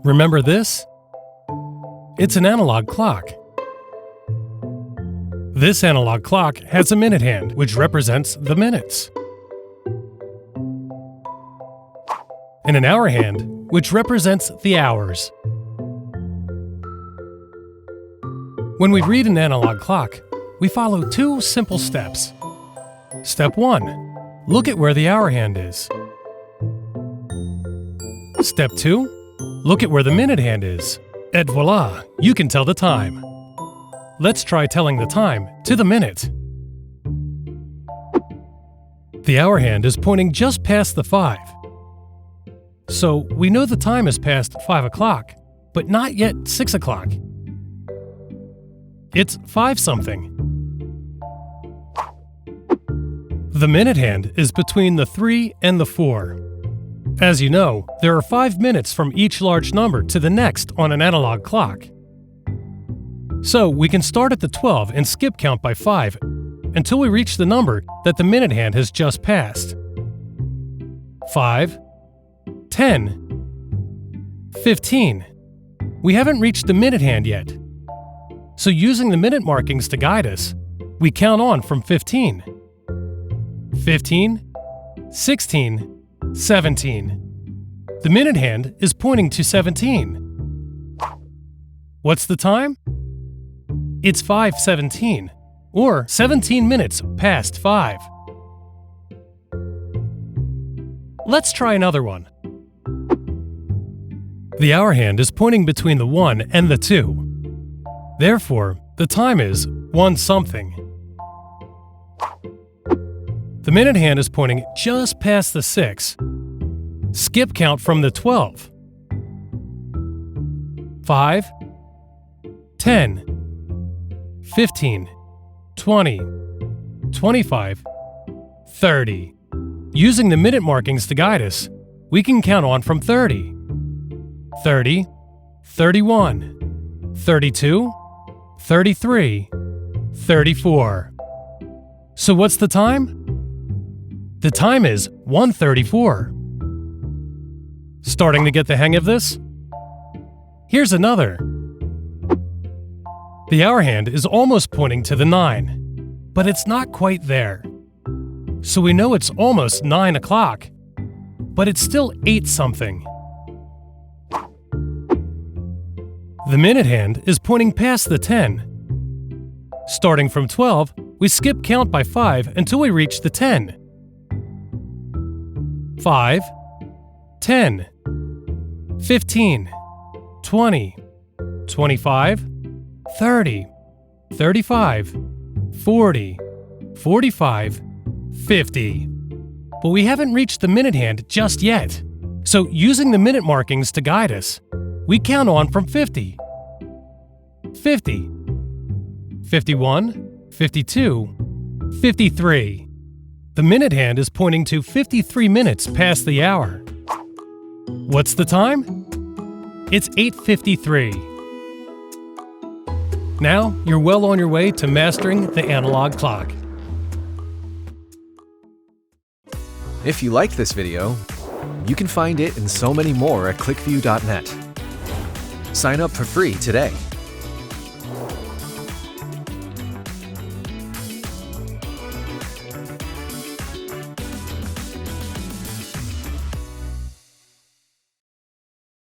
Remember this? It's an analog clock. This analog clock has a minute hand, which represents the minutes, and an hour hand, which represents the hours. When we read an analog clock, we follow two simple steps. Step 1. Look at where the hour hand is. Step 2. Look at where the minute hand is. Et voila, you can tell the time. Let's try telling the time to the minute. The hour hand is pointing just past the 5. So we know the time is past 5 o'clock, but not yet 6 o'clock. It's 5 something. The minute hand is between the 3 and the 4. As you know, there are 5 minutes from each large number to the next on an analog clock. So we can start at the 12 and skip count by 5 until we reach the number that the minute hand has just passed. 5, 10, 15. We haven't reached the minute hand yet. So using the minute markings to guide us, we count on from 15. 15, 16, 17. The minute hand is pointing to 17. What's the time? It's 5:17, or 17 minutes past 5. Let's try another one. The hour hand is pointing between the 1 and the 2. Therefore, the time is 1 something. The minute hand is pointing just past the 6. Skip count from the 12. 5, 10, 15, 20, 25, 30. Using the minute markings to guide us, we can count on from 30. 30, 31, 32, 33, 34. So what's the time? The time is 1:34. Starting to get the hang of this? Here's another. The hour hand is almost pointing to the 9, but it's not quite there. So we know it's almost 9 o'clock, but it's still 8 something. The minute hand is pointing past the 10. Starting from 12, we skip count by 5 until we reach the 10. 5, 10, 15, 20, 25, 30, 35, 40, 45, 50. But we haven't reached the minute hand just yet. So using the minute markings to guide us, we count on from 50. 50, 51, 52, 53. The minute hand is pointing to 53 minutes past the hour. What's the time? It's 8:53. Now you're well on your way to mastering the analog clock. If you liked this video, you can find it and so many more at ClickView.net. Sign up for free today.